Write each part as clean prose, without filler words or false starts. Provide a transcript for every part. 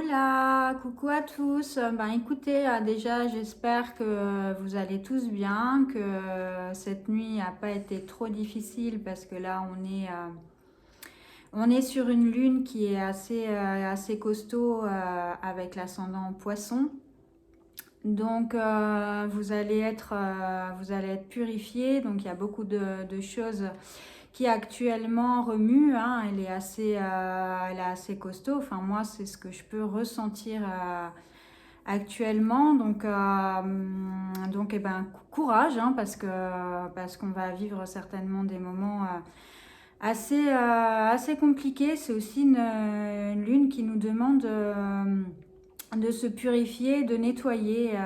Voilà, coucou à tous. Ben écoutez, déjà j'espère que vous allez tous bien, que cette nuit n'a pas été trop difficile parce que là on est sur une lune qui est assez costaud avec l'ascendant Poisson. Donc vous allez être purifié. Donc il y a beaucoup de choses qui actuellement remue, hein. Elle est assez costaud. Enfin, moi, c'est ce que je peux ressentir actuellement. Donc, eh ben, courage, hein, parce qu'on va vivre certainement des moments assez compliqués. C'est aussi une lune qui nous demande de se purifier, de nettoyer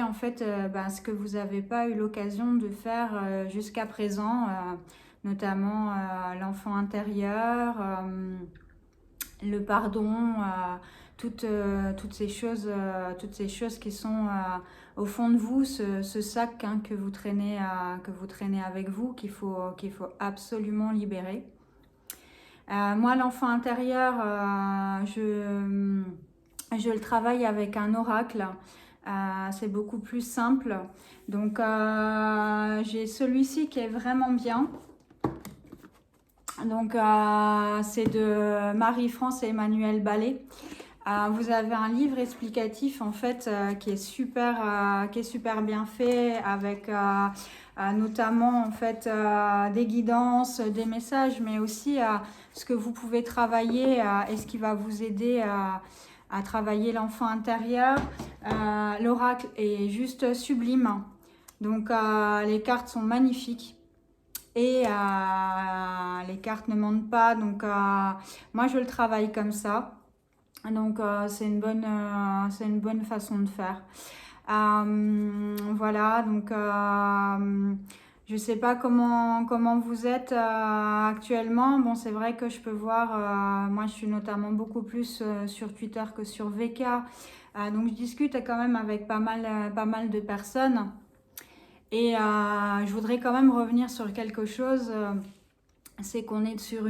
en fait ce que vous n'avez pas eu l'occasion de faire jusqu'à présent, notamment l'enfant intérieur, le pardon, toutes ces choses qui sont au fond de vous, ce sac, hein, que vous traînez avec vous, qu'il faut absolument libérer. Moi, l'enfant intérieur, je le travaille avec un oracle. C'est beaucoup plus simple. Donc, j'ai celui-ci qui est vraiment bien. Donc, c'est de Marie-France et Emmanuel Ballet. Vous avez un livre explicatif en fait qui est super bien fait avec notamment en fait des guidances, des messages, mais aussi ce que vous pouvez travailler et ce qui va vous aider à travailler l'enfant intérieur. L'oracle est juste sublime. Donc les cartes sont magnifiques. Et les cartes ne mentent pas. Donc moi je le travaille comme ça. Donc c'est une bonne façon de faire. Voilà, donc je ne sais pas comment vous êtes actuellement. Bon, c'est vrai que je peux voir, moi je suis notamment beaucoup plus sur Twitter que sur VK. Donc je discute quand même avec pas mal de personnes. Et je voudrais quand même revenir sur quelque chose. C'est qu'on est sur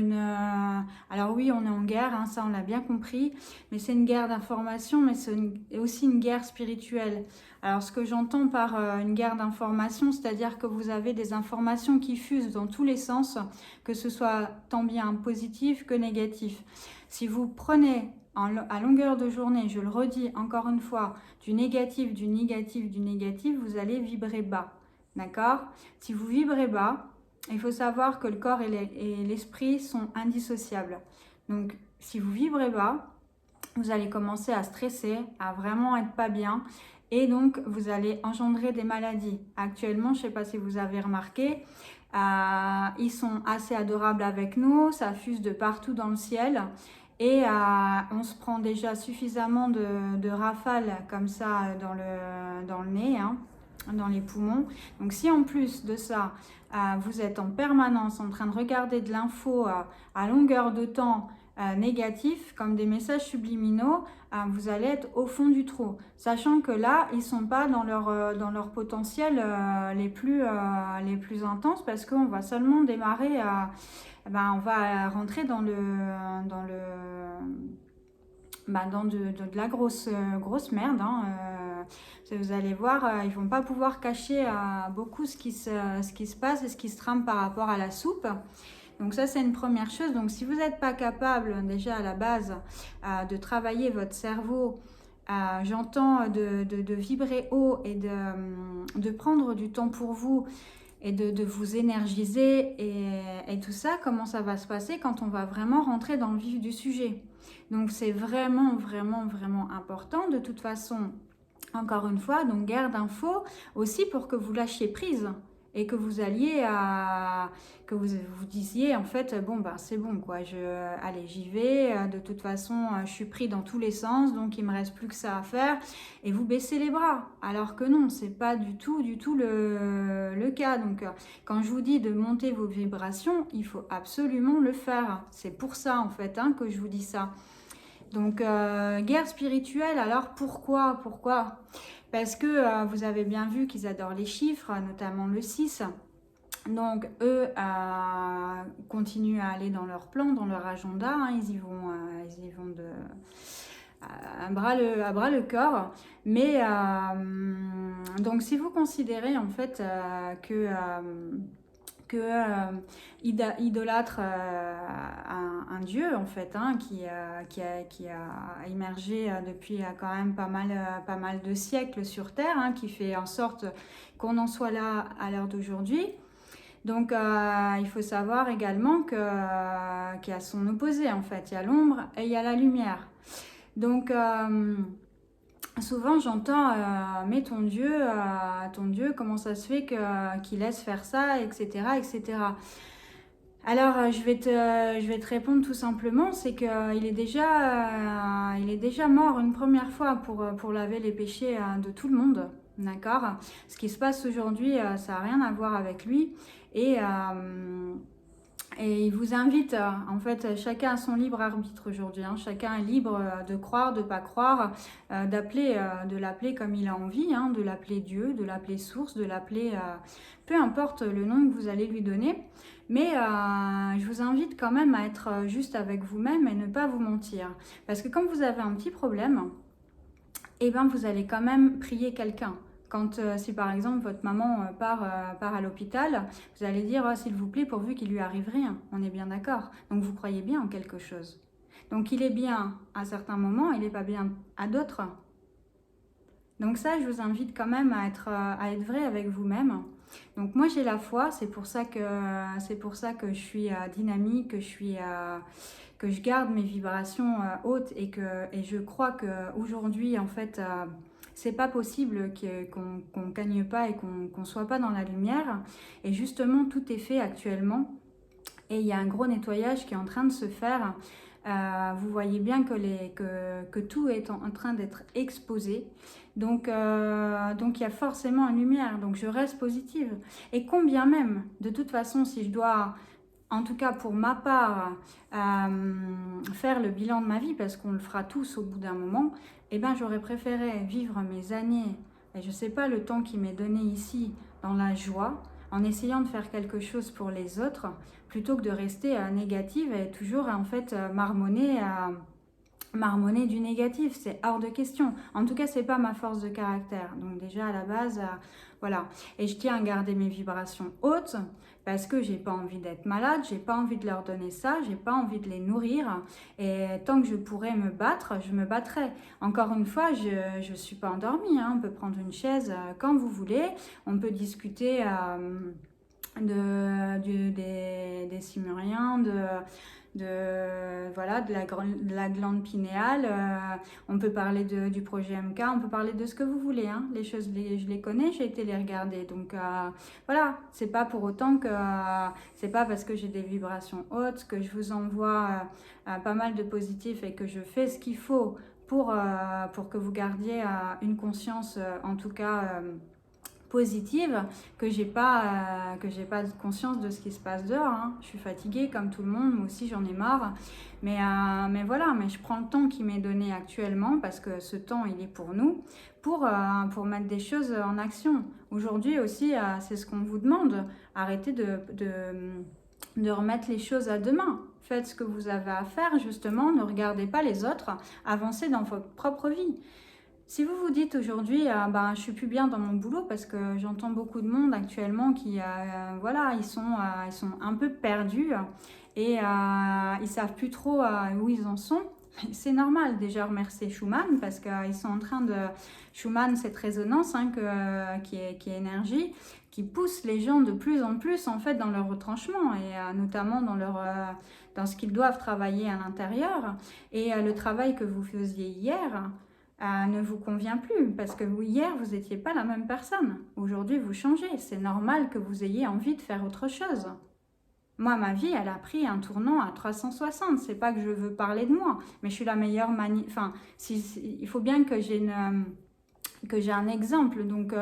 alors oui, on est en guerre, hein, ça on l'a bien compris, mais c'est une guerre d'information, mais c'est aussi une guerre spirituelle. Alors ce que j'entends par une guerre d'information, c'est-à-dire que vous avez des informations qui fusent dans tous les sens, que ce soit tant bien positif que négatif. Si vous prenez à longueur de journée, je le redis encore une fois, du négatif, vous allez vibrer bas. D'accord? Si vous vibrez bas, il faut savoir que le corps et l'esprit sont indissociables. Donc, si vous vibrez bas, vous allez commencer à stresser, à vraiment être pas bien. Et donc, vous allez engendrer des maladies. Actuellement, je ne sais pas si vous avez remarqué, ils sont assez adorables avec nous. Ça fuse de partout dans le ciel. Et on se prend déjà suffisamment de rafales comme ça dans le nez, hein, dans les poumons. Donc si en plus de ça, vous êtes en permanence en train de regarder de l'info à longueur de temps négatif, comme des messages subliminaux, vous allez être au fond du trou. Sachant que là, ils ne sont pas dans leur potentiel les plus intenses, parce qu'on va seulement démarrer, on va rentrer dans de la grosse merde, hein. Vous allez voir, ils vont pas pouvoir cacher beaucoup ce qui se passe et ce qui se trame par rapport à la soupe. Donc ça, c'est une première chose. Donc si vous n'êtes pas capable déjà à la base de travailler votre cerveau, j'entends de vibrer haut et de prendre du temps pour vous et de vous énergiser et tout ça, comment ça va se passer quand on va vraiment rentrer dans le vif du sujet. Donc c'est vraiment important. De toute façon, encore une fois, donc guerre d'infos aussi pour que vous lâchiez prise et que vous alliez que vous disiez en fait bon c'est bon quoi, allez j'y vais, de toute façon je suis pris dans tous les sens, donc il me reste plus que ça à faire, et vous baissez les bras, alors que non, c'est pas du tout le cas. Donc quand je vous dis de monter vos vibrations, il faut absolument le faire, c'est pour ça en fait, hein, que je vous dis ça. Donc guerre spirituelle, alors pourquoi parce que vous avez bien vu qu'ils adorent les chiffres, notamment le 6. Donc eux continuent à aller dans leur plan, dans leur agenda, hein. Ils y vont à bras le corps. Mais donc si vous considérez en fait idolâtre un dieu en fait, hein, qui a émergé depuis quand même pas mal de siècles sur Terre, hein, qui fait en sorte qu'on en soit là à l'heure d'aujourd'hui. Donc il faut savoir également qu'il y a son opposé en fait, il y a l'ombre et il y a la lumière. Donc souvent j'entends mais ton Dieu, comment ça se fait qu'il laisse faire ça, etc., etc. Alors je vais te répondre tout simplement, c'est qu'il est déjà mort une première fois pour laver les péchés de tout le monde, d'accord? Ce qui se passe aujourd'hui, ça n'a rien à voir avec lui. Et, et il vous invite, en fait, chacun a son libre arbitre aujourd'hui, hein. Chacun est libre de croire, de ne pas croire, de l'appeler comme il a envie, hein, de l'appeler Dieu, de l'appeler source, de l'appeler, peu importe le nom que vous allez lui donner. Mais je vous invite quand même à être juste avec vous-même et ne pas vous mentir. Parce que quand vous avez un petit problème, eh ben, vous allez quand même prier quelqu'un. Quand, si par exemple votre maman part à l'hôpital, vous allez dire oh, s'il vous plaît, pourvu qu'il lui arrive rien. On est bien d'accord. Donc vous croyez bien en quelque chose. Donc il est bien à certains moments, il n'est pas bien à d'autres. Donc ça, je vous invite quand même à être vrai avec vous-même. Donc moi j'ai la foi, c'est pour ça que je suis dynamique, que je garde mes vibrations hautes et je crois qu'aujourd'hui en fait c'est pas possible qu'on gagne pas et qu'on soit pas dans la lumière. Et justement tout est fait actuellement et il y a un gros nettoyage qui est en train de se faire. Vous voyez bien que tout est en train d'être exposé. Donc il y a forcément une lumière. Donc je reste positive. Et combien même, de toute façon, si je dois, en tout cas pour ma part, faire le bilan de ma vie, parce qu'on le fera tous au bout d'un moment, eh ben j'aurais préféré vivre mes années, et je ne sais pas le temps qui m'est donné ici, dans la joie, en essayant de faire quelque chose pour les autres, plutôt que de rester négative et toujours en fait marmonner du négatif. C'est hors de question. En tout cas, c'est pas ma force de caractère. Donc déjà à la base, voilà. Et je tiens à garder mes vibrations hautes parce que j'ai pas envie d'être malade, j'ai pas envie de leur donner ça, j'ai pas envie de les nourrir. Et tant que je pourrais me battre, je me battrai. Encore une fois, je suis pas endormie, hein. On peut prendre une chaise quand vous voulez. On peut discuter des Simuriens, voilà, de la glande pinéale. On peut parler du projet MK, on peut parler de ce que vous voulez, hein. Les choses, je les connais, j'ai été les regarder. Donc voilà, c'est pas pour autant que c'est pas parce que j'ai des vibrations hautes que je vous envoie pas mal de positifs et que je fais ce qu'il faut pour que vous gardiez une conscience, en tout cas positive, que j'ai pas conscience de ce qui se passe dehors, hein. Je suis fatiguée comme tout le monde, moi aussi j'en ai marre, mais voilà, mais je prends le temps qui m'est donné actuellement parce que ce temps il est pour nous, pour mettre des choses en action. Aujourd'hui aussi c'est ce qu'on vous demande, arrêtez de remettre les choses à demain. Faites ce que vous avez à faire justement, ne regardez pas les autres, avancez dans votre propre vie. Si vous vous dites aujourd'hui, ben, je suis plus bien dans mon boulot parce que j'entends beaucoup de monde actuellement qui, voilà, ils sont un peu perdus et ils savent plus trop où ils en sont. C'est normal, déjà remercier Schumann parce qu'ils sont en train de... Schumann, cette résonance hein, qui est énergie, qui pousse les gens de plus en plus en fait dans leur retranchement et notamment dans ce qu'ils doivent travailler à l'intérieur. Et le travail que vous faisiez hier... ne vous convient plus parce que hier vous n'étiez pas la même personne. Aujourd'hui vous changez, c'est normal que vous ayez envie de faire autre chose. Moi ma vie elle a pris un tournant à 360, c'est pas que je veux parler de moi, mais je suis la meilleure enfin il faut bien que j'ai un exemple, donc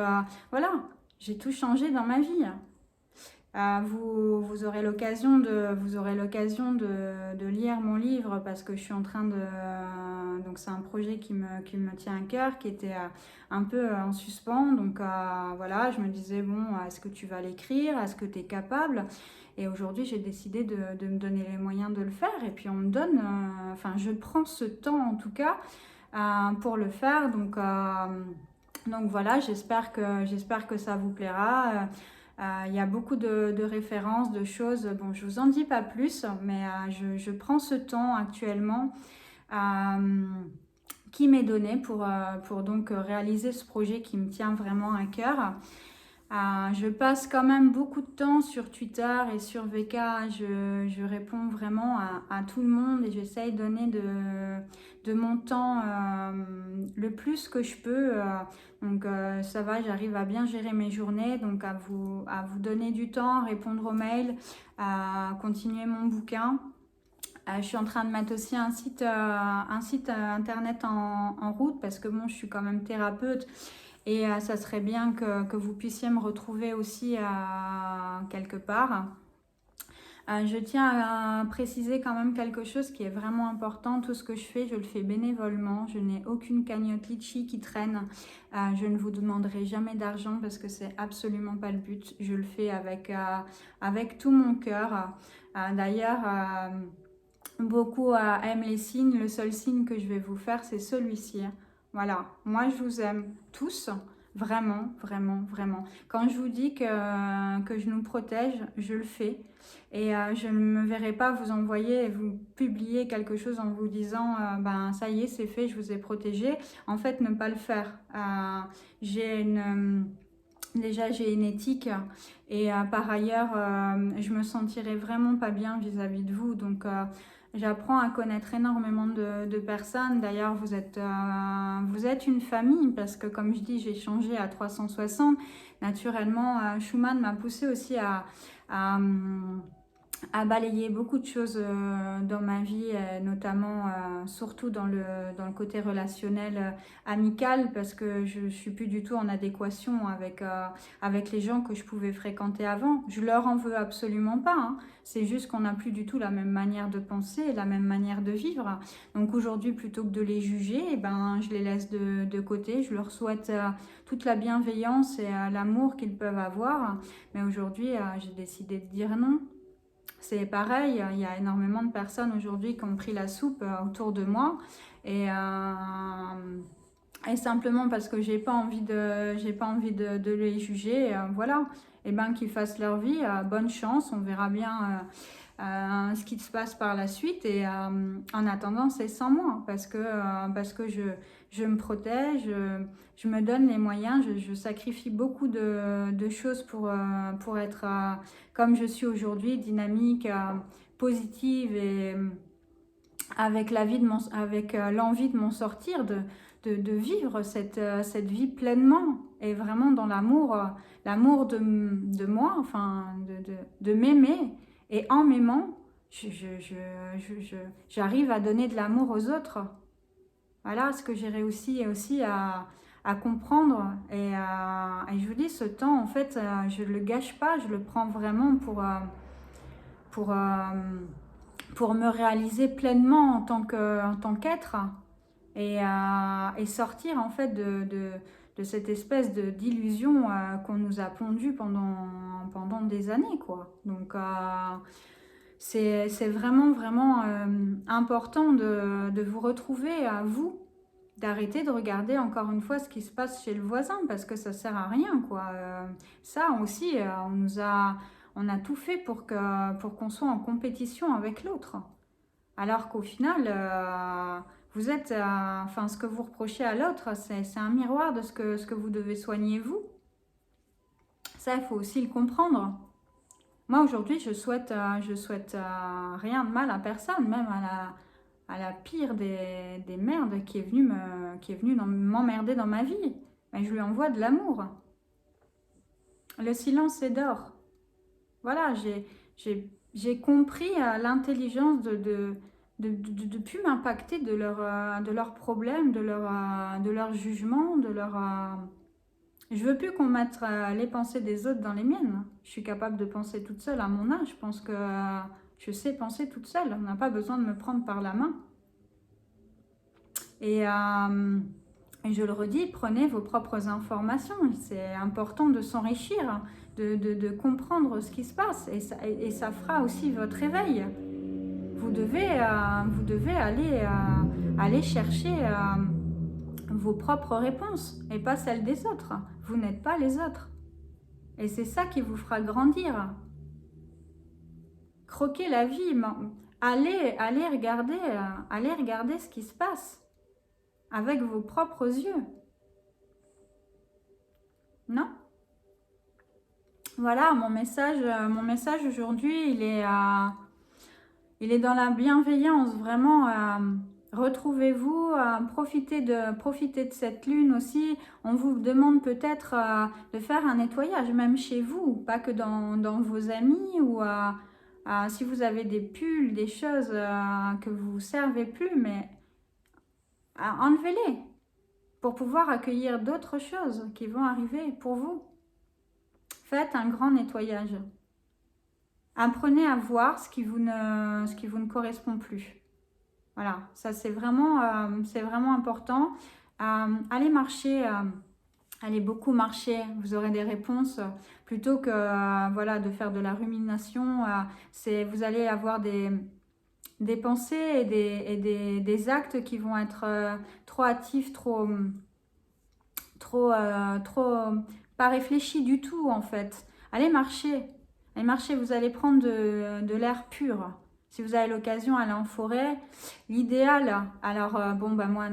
voilà, j'ai tout changé dans ma vie. Vous aurez l'occasion de lire mon livre parce que je suis en train de... donc c'est un projet qui me tient à cœur, qui était un peu en suspens. Donc voilà, je me disais, bon, est-ce que tu vas l'écrire? Est-ce que tu es capable? Et aujourd'hui, j'ai décidé de me donner les moyens de le faire. Et puis on me donne... enfin, je prends ce temps en tout cas pour le faire. Donc voilà, j'espère que ça vous plaira. Il y a beaucoup de références, de choses. Bon, je vous en dis pas plus, mais je prends ce temps actuellement qui m'est donné pour donc réaliser ce projet qui me tient vraiment à cœur. Je passe quand même beaucoup de temps sur Twitter et sur VK. Je réponds vraiment à tout le monde et j'essaye de donner de mon temps le plus que je peux. Ça va, j'arrive à bien gérer mes journées, donc à vous donner du temps, répondre aux mails, à continuer mon bouquin. Je suis en train de mettre aussi un site internet en route parce que bon, je suis quand même thérapeute. Et ça serait bien que vous puissiez me retrouver aussi quelque part. Je tiens à préciser quand même quelque chose qui est vraiment important. Tout ce que je fais, je le fais bénévolement. Je n'ai aucune cagnotte Litchi qui traîne. Je ne vous demanderai jamais d'argent parce que c'est absolument pas le but. Je le fais avec tout mon cœur. D'ailleurs, beaucoup aiment les signes. Le seul signe que je vais vous faire, c'est celui-ci. Voilà, moi je vous aime tous, vraiment, vraiment, vraiment. Quand je vous dis que je nous protège, je le fais. Et je ne me verrai pas vous envoyer et vous publier quelque chose en vous disant ben ça y est, c'est fait, je vous ai protégé. En fait, ne pas le faire. Déjà, j'ai une éthique et par ailleurs, je me sentirais vraiment pas bien vis-à-vis de vous. Donc, j'apprends à connaître énormément de personnes. D'ailleurs, vous êtes une famille parce que, comme je dis, j'ai changé à 360. Naturellement, Schumann m'a poussé aussi à balayer beaucoup de choses dans ma vie, notamment surtout dans le côté relationnel amical, parce que je suis plus du tout en adéquation avec les gens que je pouvais fréquenter avant. Je leur en veux absolument pas, hein. C'est juste qu'on n'a plus du tout la même manière de penser, la même manière de vivre. Donc aujourd'hui, plutôt que de les juger, eh ben, je les laisse de côté. Je leur souhaite toute la bienveillance et l'amour qu'ils peuvent avoir. Mais aujourd'hui, j'ai décidé de dire non. C'est pareil, il y a énormément de personnes aujourd'hui qui ont pris la soupe autour de moi et simplement parce que j'ai pas envie de les juger, voilà, et ben qu'ils fassent leur vie, bonne chance, on verra bien ce qui se passe par la suite et en attendant c'est sans moi parce que je me protège, je me donne les moyens, je sacrifie beaucoup de choses pour être comme je suis aujourd'hui, dynamique, positive et avec l'envie de m'en sortir, de vivre cette vie pleinement et vraiment dans l'amour de moi, enfin de m'aimer. Et en m'aimant, j'arrive à donner de l'amour aux autres. Voilà ce que j'ai réussi aussi à comprendre. Et je vous dis, ce temps, en fait, je ne le gâche pas, je le prends vraiment pour me réaliser pleinement en tant qu'être et sortir en fait de cette espèce d'illusion qu'on nous a pondue pendant des années, quoi. Donc c'est vraiment vraiment important de vous retrouver à vous, d'arrêter de regarder encore une fois ce qui se passe chez le voisin parce que ça sert à rien, quoi. Ça aussi, on a tout fait pour qu'on soit en compétition avec l'autre. Alors qu'au final, vous êtes, ce que vous reprochez à l'autre, c'est un miroir de ce que vous devez soigner vous. Ça, il faut aussi le comprendre. Moi, aujourd'hui, je souhaite rien de mal à personne, même à la pire des merdes qui est venue m'emmerder dans ma vie. Mais je lui envoie de l'amour. Le silence est d'or. Voilà, j'ai compris l'intelligence de plus m'impacter de leurs problèmes, de leur jugement, Je veux plus qu'on mette les pensées des autres dans les miennes. Je suis capable de penser toute seule à mon âge. Je pense que je sais penser toute seule. On n'a pas besoin de me prendre par la main. Et je le redis, prenez vos propres informations. C'est important de s'enrichir, de comprendre ce qui se passe. Et ça fera aussi votre réveil. Vous devez aller chercher vos propres réponses et pas celles des autres. Vous n'êtes pas les autres. Et c'est ça qui vous fera grandir. Croquez la vie. Allez regarder ce qui se passe avec vos propres yeux. Non? Voilà, mon message aujourd'hui, il est dans la bienveillance, vraiment. Retrouvez-vous, profitez de cette lune aussi. On vous demande peut-être de faire un nettoyage, même chez vous, pas que dans vos amis, ou si vous avez des pulls, des choses que vous ne servez plus, mais enlevez-les pour pouvoir accueillir d'autres choses qui vont arriver pour vous. Faites un grand nettoyage. Apprenez à voir ce qui vous ne correspond plus. Voilà, ça c'est vraiment important. Allez marcher, allez beaucoup marcher, vous aurez des réponses. Plutôt que voilà, de faire de la rumination, vous allez avoir des pensées et des actes qui vont être trop hâtifs, trop pas réfléchis du tout en fait. Allez marcher, vous allez prendre de l'air pur. Si vous avez l'occasion, allez en forêt. L'idéal, alors moi,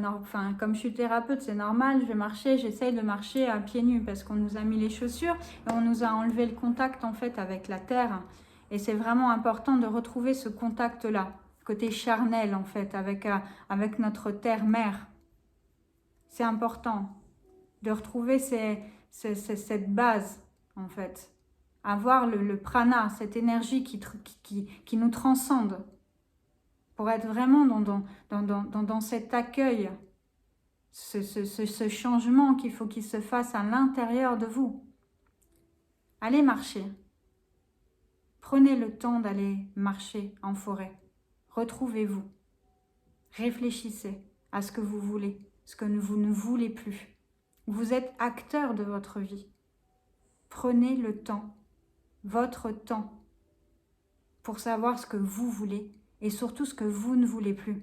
comme je suis thérapeute, c'est normal, je vais marcher, j'essaye de marcher à pieds nus parce qu'on nous a mis les chaussures et on nous a enlevé le contact en fait avec la terre. Et c'est vraiment important de retrouver ce contact-là, côté charnel en fait, avec notre terre-mère. C'est important de retrouver cette base en fait. Avoir le prana, cette énergie qui nous transcende, pour être vraiment dans cet accueil, ce changement qu'il faut qu'il se fasse à l'intérieur de vous. Allez marcher. Prenez le temps d'aller marcher en forêt. Retrouvez-vous. Réfléchissez à ce que vous voulez, ce que vous ne voulez plus. Vous êtes acteur de votre vie. Prenez le temps, votre temps, pour savoir ce que vous voulez et surtout ce que vous ne voulez plus.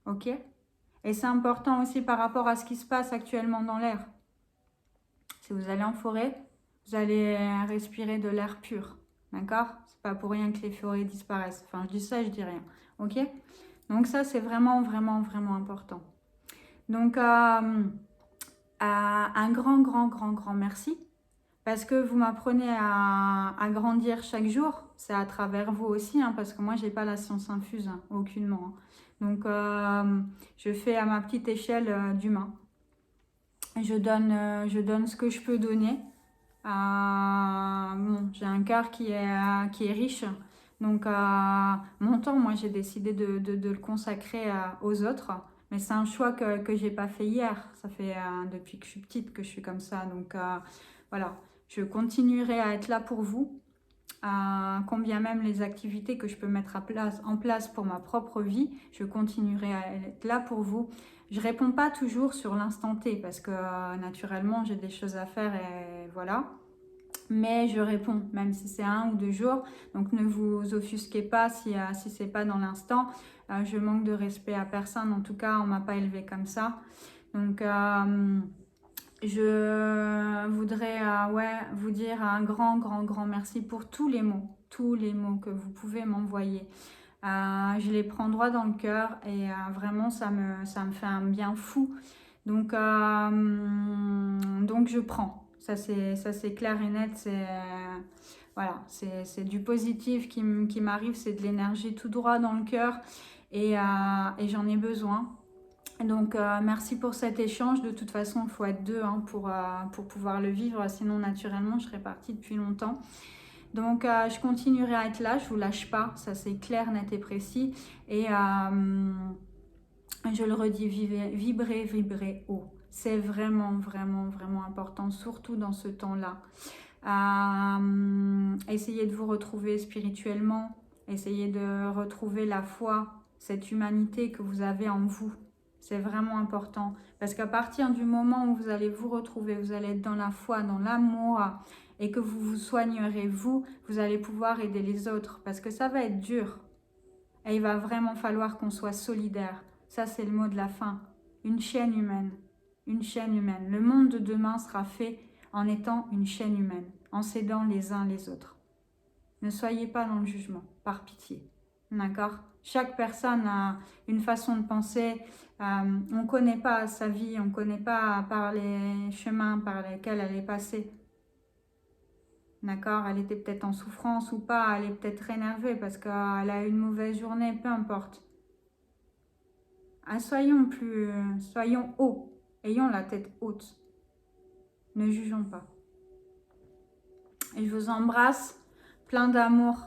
Ok? Et c'est important aussi par rapport à ce qui se passe actuellement dans l'air. Si vous allez en forêt, vous allez respirer de l'air pur. D'accord? C'est pas pour rien que les forêts disparaissent. Enfin, je dis ça, je dis rien. Ok? Donc ça, c'est vraiment, vraiment, vraiment important. Donc, un grand merci. Parce que vous m'apprenez à grandir chaque jour. C'est à travers vous aussi, hein, parce que moi, j'ai pas la science infuse, hein, aucunement. Hein. Donc, je fais à ma petite échelle d'humain. Je donne ce que je peux donner. J'ai un cœur qui est riche. Donc, mon temps, moi, j'ai décidé de le consacrer aux autres. Mais c'est un choix que je n'ai pas fait hier. Ça fait depuis que je suis petite que je suis comme ça. Donc, voilà. Je continuerai à être là pour vous. Combien même les activités que je peux mettre en place pour ma propre vie, je continuerai à être là pour vous. Je ne réponds pas toujours sur l'instant T parce que naturellement, j'ai des choses à faire et voilà. Mais je réponds, même si c'est 1 ou 2 jours. Donc ne vous offusquez pas si ce n'est pas dans l'instant. Je manque de respect à personne. En tout cas, on ne m'a pas élevé comme ça. Donc, je voudrais vous dire un grand merci pour tous les mots que vous pouvez m'envoyer. Je les prends droit dans le cœur et vraiment, ça me fait un bien fou. Donc je prends. Ça c'est clair et net. Voilà, c'est du positif qui m'arrive, c'est de l'énergie tout droit dans le cœur et j'en ai besoin. Donc merci pour cet échange. De toute façon, il faut être deux pour pouvoir le vivre, sinon naturellement je serais partie depuis longtemps. Donc je continuerai à être là, je ne vous lâche pas, ça c'est clair, net et précis. Et je le redis, vibrez haut. C'est vraiment important, surtout dans ce temps-là. Essayez de vous retrouver spirituellement, essayez de retrouver la foi, cette humanité que vous avez en vous. C'est vraiment important parce qu'à partir du moment où vous allez vous retrouver, vous allez être dans la foi, dans l'amour et que vous vous soignerez vous allez pouvoir aider les autres parce que ça va être dur et il va vraiment falloir qu'on soit solidaire. Ça, c'est le mot de la fin. Une chaîne humaine. Une chaîne humaine. Le monde de demain sera fait en étant une chaîne humaine, en s'aidant les uns les autres. Ne soyez pas dans le jugement, par pitié. D'accord? Chaque personne a une façon de penser. On ne connaît pas sa vie, on ne connaît pas par les chemins par lesquels elle est passée. D'accord? Elle était peut-être en souffrance ou pas, elle est peut-être énervée parce qu'elle a eu une mauvaise journée, peu importe. Soyons hauts, ayons la tête haute. Ne jugeons pas. Et je vous embrasse, plein d'amour,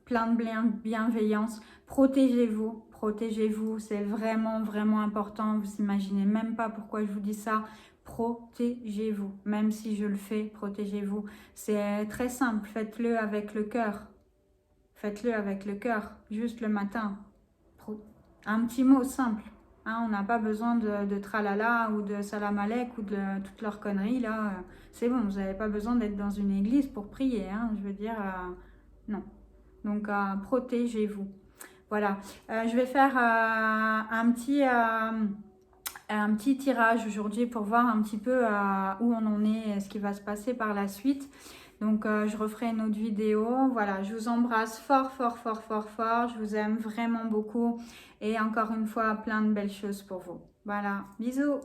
plein de bienveillance. Protégez-vous, c'est vraiment, vraiment important. Vous imaginez même pas pourquoi je vous dis ça. Protégez-vous, même si je le fais, protégez-vous. C'est très simple, faites-le avec le cœur. Faites-le avec le cœur, juste le matin. Un petit mot simple. Hein, on n'a pas besoin de tralala ou de salam alek ou de toutes leurs conneries là. C'est bon, vous n'avez pas besoin d'être dans une église pour prier. Hein, je veux dire, non. Donc, protégez-vous. Voilà. Je vais faire un petit tirage aujourd'hui pour voir un petit peu où on en est, ce qui va se passer par la suite. Donc, je referai une autre vidéo. Voilà, je vous embrasse fort, fort, fort, fort, fort. Je vous aime vraiment beaucoup. Et encore une fois, plein de belles choses pour vous. Voilà, bisous!